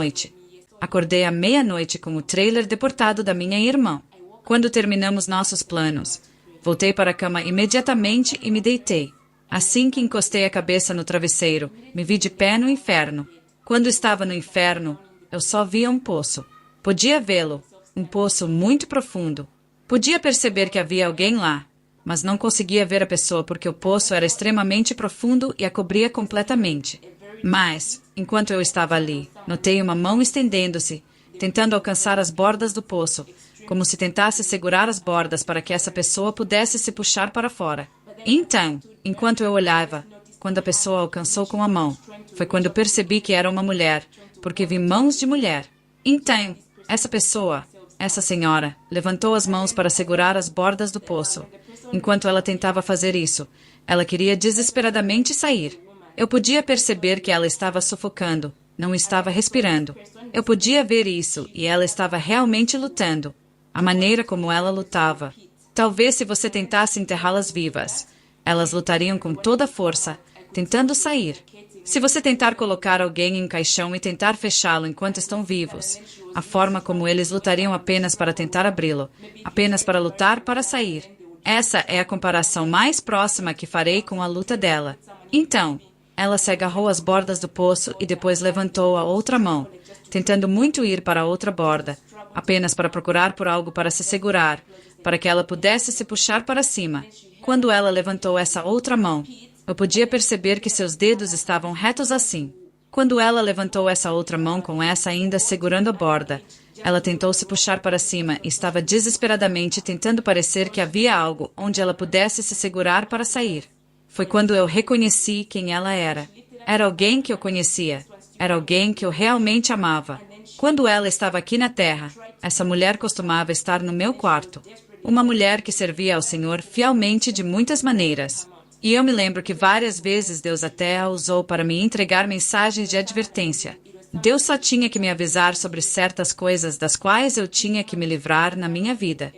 meia-noite. Acordei à meia-noite com o trailer deportado da minha irmã. Quando terminamos nossos planos, voltei para a cama imediatamente e me deitei. Assim que encostei a cabeça no travesseiro, me vi de pé no inferno. Quando estava no inferno, eu só via um poço. Podia vê-lo, um poço muito profundo. Podia perceber que havia alguém lá, mas não conseguia ver a pessoa porque o poço era extremamente profundo e a cobria completamente. Mas, enquanto eu estava ali, notei uma mão estendendo-se, tentando alcançar as bordas do poço, como se tentasse segurar as bordas para que essa pessoa pudesse se puxar para fora. Então, enquanto eu olhava, quando a pessoa alcançou com a mão, foi quando percebi que era uma mulher, porque vi mãos de mulher. Então, essa pessoa, essa senhora, levantou as mãos para segurar as bordas do poço. Enquanto ela tentava fazer isso, ela queria desesperadamente sair. Eu podia perceber que ela estava sufocando, não estava respirando. Eu podia ver isso e ela estava realmente lutando. A maneira como ela lutava. Talvez se você tentasse enterrá-las vivas, elas lutariam com toda a força, tentando sair. Se você tentar colocar alguém em um caixão e tentar fechá-lo enquanto estão vivos, a forma como eles lutariam apenas para tentar abri-lo, apenas para lutar para sair. Essa é a comparação mais próxima que farei com a luta dela. Então, ela se agarrou às bordas do poço e depois levantou a outra mão, tentando muito ir para a outra borda, apenas para procurar por algo para se segurar, para que ela pudesse se puxar para cima. Quando ela levantou essa outra mão, eu podia perceber que seus dedos estavam retos assim. Quando ela levantou essa outra mão com essa ainda segurando a borda, ela tentou se puxar para cima e estava desesperadamente tentando parecer que havia algo onde ela pudesse se segurar para sair. Foi quando eu reconheci quem ela era. Era alguém que eu conhecia. Era alguém que eu realmente amava. Quando ela estava aqui na Terra, essa mulher costumava estar no meu quarto. Uma mulher que servia ao Senhor fielmente de muitas maneiras. E eu me lembro que várias vezes Deus até a usou para me entregar mensagens de advertência. Deus só tinha que me avisar sobre certas coisas das quais eu tinha que me livrar na minha vida.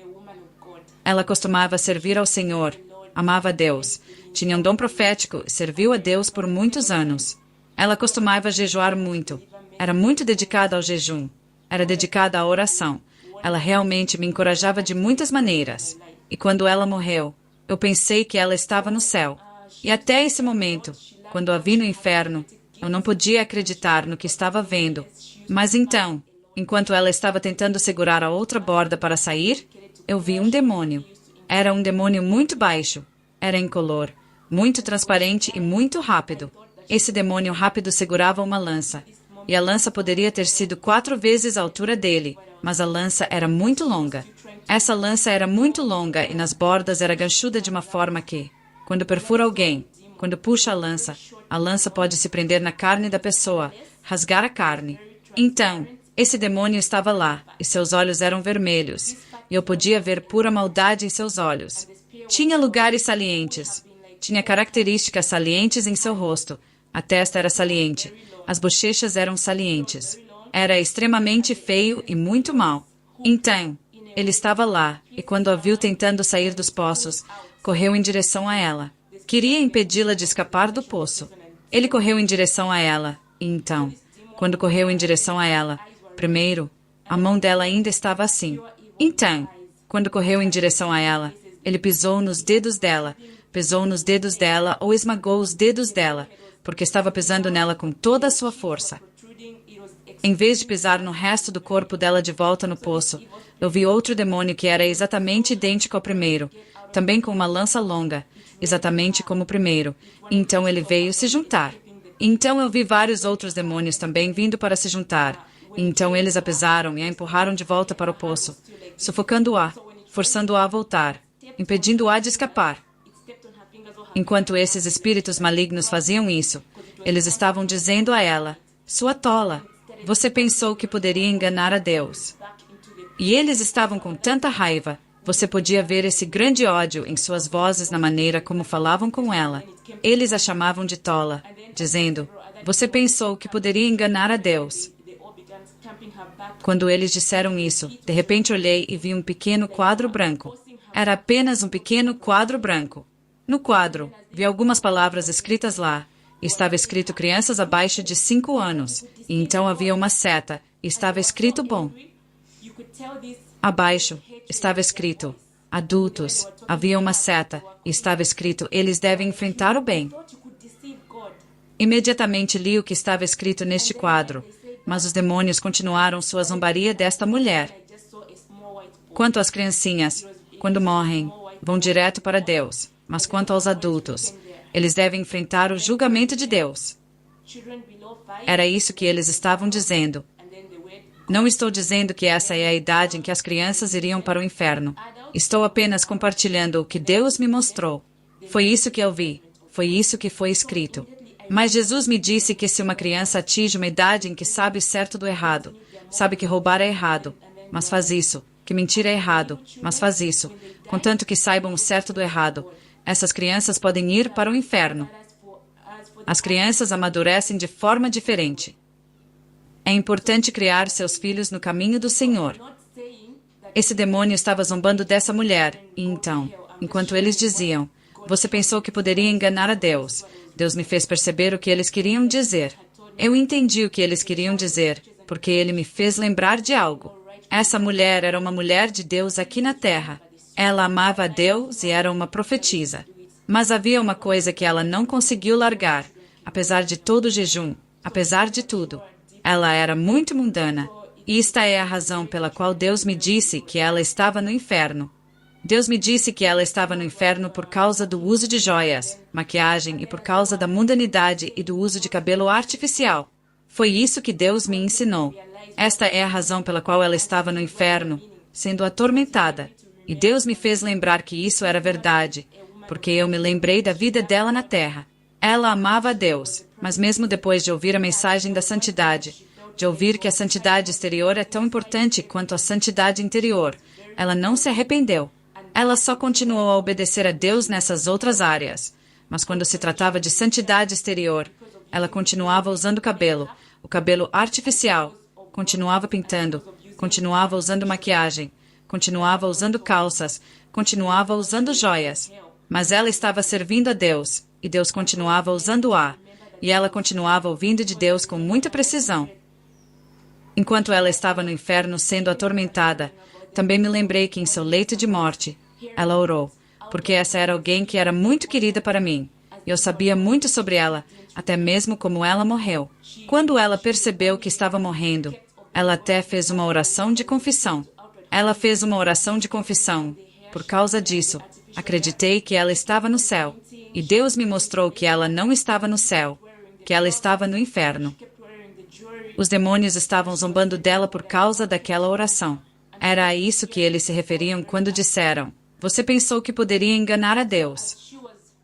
Ela costumava servir ao Senhor, amava a Deus, tinha um dom profético e serviu a Deus por muitos anos. Ela costumava jejuar muito, era muito dedicada ao jejum, era dedicada à oração. Ela realmente me encorajava de muitas maneiras. E quando ela morreu, eu pensei que ela estava no céu. E até esse momento, quando a vi no inferno, eu não podia acreditar no que estava vendo. Mas então, enquanto ela estava tentando segurar a outra borda para sair, eu vi um demônio. Era um demônio muito baixo. Era incolor, muito transparente e muito rápido. Esse demônio rápido segurava uma lança. E a lança poderia ter sido 4 vezes a altura dele, mas a lança era muito longa. Essa lança era muito longa e nas bordas era ganchuda de uma forma que, quando perfura alguém, quando puxa a lança pode se prender na carne da pessoa, rasgar a carne. Então, esse demônio estava lá, e seus olhos eram vermelhos, e eu podia ver pura maldade em seus olhos. Tinha lugares salientes, tinha características salientes em seu rosto. A testa era saliente, as bochechas eram salientes. Era extremamente feio e muito mau. Então, ele estava lá, e quando a viu tentando sair dos poços, correu em direção a ela. Queria impedi-la de escapar do poço. Ele correu em direção a ela, e então, quando correu em direção a ela, primeiro, a mão dela ainda estava assim. Então, quando correu em direção a ela, ele pisou nos dedos dela, pesou nos dedos dela ou esmagou os dedos dela, porque estava pisando nela com toda a sua força. Em vez de pisar no resto do corpo dela de volta no poço, eu vi outro demônio que era exatamente idêntico ao primeiro, também com uma lança longa, exatamente como o primeiro. Então ele veio se juntar. Então eu vi vários outros demônios também vindo para se juntar. Então eles a pesaram e a empurraram de volta para o poço, sufocando-a, forçando-a a voltar, impedindo-a de escapar. Enquanto esses espíritos malignos faziam isso, eles estavam dizendo a ela, "Sua tola, você pensou que poderia enganar a Deus." E eles estavam com tanta raiva, você podia ver esse grande ódio em suas vozes na maneira como falavam com ela. Eles a chamavam de tola, dizendo, "Você pensou que poderia enganar a Deus." Quando eles disseram isso, de repente olhei e vi um pequeno quadro branco. Era apenas um pequeno quadro branco. No quadro, vi algumas palavras escritas lá. Estava escrito crianças abaixo de 5 anos. E então havia uma seta, e estava escrito bom. Abaixo estava escrito adultos. Havia uma seta, e estava escrito eles devem enfrentar o bem. Imediatamente li o que estava escrito neste quadro, mas os demônios continuaram sua zombaria desta mulher. Quanto às criancinhas, quando morrem, vão direto para Deus, mas quanto aos adultos, eles devem enfrentar o julgamento de Deus. Era isso que eles estavam dizendo. Não estou dizendo que essa é a idade em que as crianças iriam para o inferno. Estou apenas compartilhando o que Deus me mostrou. Foi isso que eu vi. Foi isso que foi escrito. Mas Jesus me disse que se uma criança atinge uma idade em que sabe o certo do errado, sabe que roubar é errado, mas faz isso, que mentir é errado, mas faz isso, contanto que saibam o certo do errado, essas crianças podem ir para o inferno. As crianças amadurecem de forma diferente. É importante criar seus filhos no caminho do Senhor. Esse demônio estava zombando dessa mulher, e então, enquanto eles diziam, você pensou que poderia enganar a Deus. Deus me fez perceber o que eles queriam dizer. Eu entendi o que eles queriam dizer, porque ele me fez lembrar de algo. Essa mulher era uma mulher de Deus aqui na terra. Ela amava a Deus e era uma profetisa. Mas havia uma coisa que ela não conseguiu largar, apesar de todo o jejum, apesar de tudo. Ela era muito mundana. E esta é a razão pela qual Deus me disse que ela estava no inferno. Deus me disse que ela estava no inferno por causa do uso de joias, maquiagem e por causa da mundanidade e do uso de cabelo artificial. Foi isso que Deus me ensinou. Esta é a razão pela qual ela estava no inferno, sendo atormentada. E Deus me fez lembrar que isso era verdade, porque eu me lembrei da vida dela na terra. Ela amava a Deus, mas mesmo depois de ouvir a mensagem da santidade, de ouvir que a santidade exterior é tão importante quanto a santidade interior, ela não se arrependeu. Ela só continuou a obedecer a Deus nessas outras áreas. Mas quando se tratava de santidade exterior, ela continuava usando o cabelo artificial, continuava pintando, continuava usando maquiagem, continuava usando calças, continuava usando joias. Mas ela estava servindo a Deus, e Deus continuava usando-a, e ela continuava ouvindo de Deus com muita precisão. Enquanto ela estava no inferno sendo atormentada, também me lembrei que em seu leito de morte, ela orou, porque essa era alguém que era muito querida para mim. E eu sabia muito sobre ela, até mesmo como ela morreu. Quando ela percebeu que estava morrendo, ela até fez uma oração de confissão. Ela fez uma oração de confissão. Por causa disso, acreditei que ela estava no céu. E Deus me mostrou que ela não estava no céu, que ela estava no inferno. Os demônios estavam zombando dela por causa daquela oração. Era a isso que eles se referiam quando disseram, você pensou que poderia enganar a Deus.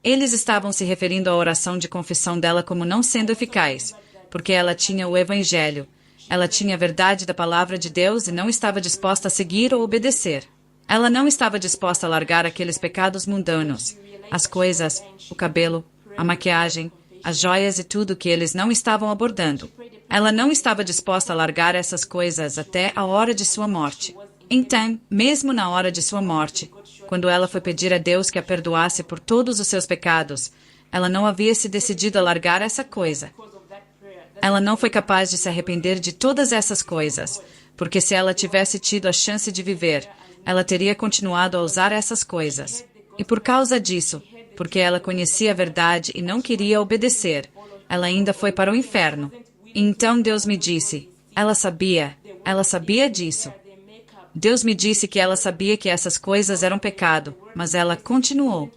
Eles estavam se referindo à oração de confissão dela como não sendo eficaz, porque ela tinha o Evangelho. Ela tinha a verdade da palavra de Deus e não estava disposta a seguir ou obedecer. Ela não estava disposta a largar aqueles pecados mundanos, as coisas, o cabelo, a maquiagem, as joias e tudo que eles não estavam abordando. Ela não estava disposta a largar essas coisas até a hora de sua morte. Então, mesmo na hora de sua morte, quando ela foi pedir a Deus que a perdoasse por todos os seus pecados, ela não havia se decidido a largar essa coisa. Ela não foi capaz de se arrepender de todas essas coisas, porque se ela tivesse tido a chance de viver, ela teria continuado a usar essas coisas. E por causa disso, porque ela conhecia a verdade e não queria obedecer, ela ainda foi para o inferno. E então Deus me disse, ela sabia disso. Deus me disse que ela sabia que essas coisas eram pecado, mas ela continuou.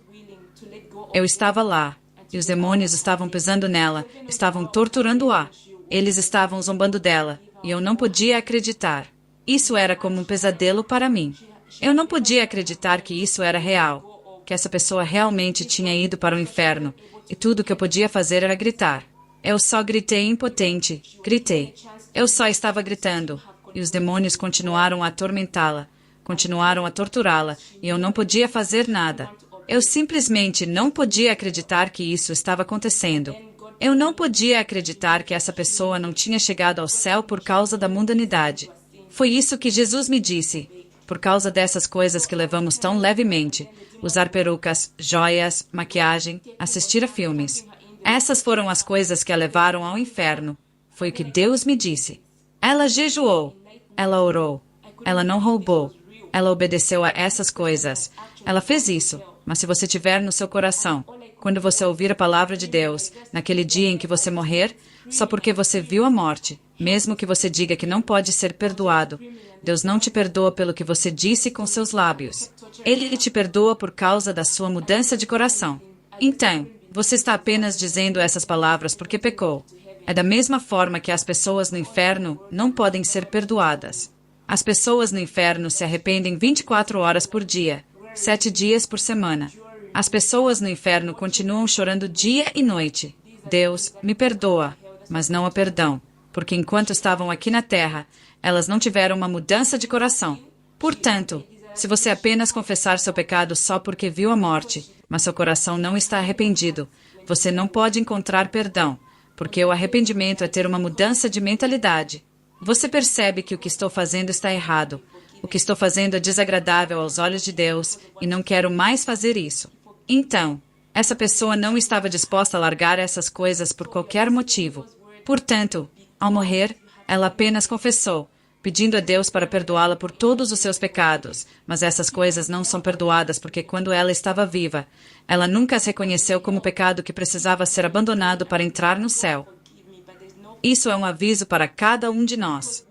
Eu estava lá, e os demônios estavam pesando nela, estavam torturando-a. Eles estavam zombando dela, e eu não podia acreditar. Isso era como um pesadelo para mim. Eu não podia acreditar que isso era real, que essa pessoa realmente tinha ido para o inferno, e tudo o que eu podia fazer era gritar. Eu só gritei impotente, gritei. Eu só estava gritando, e os demônios continuaram a atormentá-la, continuaram a torturá-la, e eu não podia fazer nada. Eu simplesmente não podia acreditar que isso estava acontecendo. Eu não podia acreditar que essa pessoa não tinha chegado ao céu por causa da mundanidade. Foi isso que Jesus me disse. Por causa dessas coisas que levamos tão levemente, usar perucas, joias, maquiagem, assistir a filmes. Essas foram as coisas que a levaram ao inferno. Foi o que Deus me disse. Ela jejuou. Ela orou. Ela não roubou. Ela obedeceu a essas coisas. Ela fez isso. Mas se você tiver no seu coração, quando você ouvir a palavra de Deus, naquele dia em que você morrer, só porque você viu a morte, mesmo que você diga que não pode ser perdoado, Deus não te perdoa pelo que você disse com seus lábios. Ele te perdoa por causa da sua mudança de coração. Então, você está apenas dizendo essas palavras porque pecou. É da mesma forma que as pessoas no inferno não podem ser perdoadas. As pessoas no inferno se arrependem 24 horas por dia, 7 dias por semana. As pessoas no inferno continuam chorando dia e noite. Deus, me perdoa, mas não há perdão, porque enquanto estavam aqui na terra, elas não tiveram uma mudança de coração. Portanto, se você apenas confessar seu pecado só porque viu a morte, mas seu coração não está arrependido, você não pode encontrar perdão, porque o arrependimento é ter uma mudança de mentalidade. Você percebe que o que estou fazendo está errado. O que estou fazendo é desagradável aos olhos de Deus e não quero mais fazer isso. Então, essa pessoa não estava disposta a largar essas coisas por qualquer motivo. Portanto, ao morrer, ela apenas confessou, pedindo a Deus para perdoá-la por todos os seus pecados, mas essas coisas não são perdoadas porque quando ela estava viva, ela nunca as reconheceu como pecado que precisava ser abandonado para entrar no céu. Isso é um aviso para cada um de nós.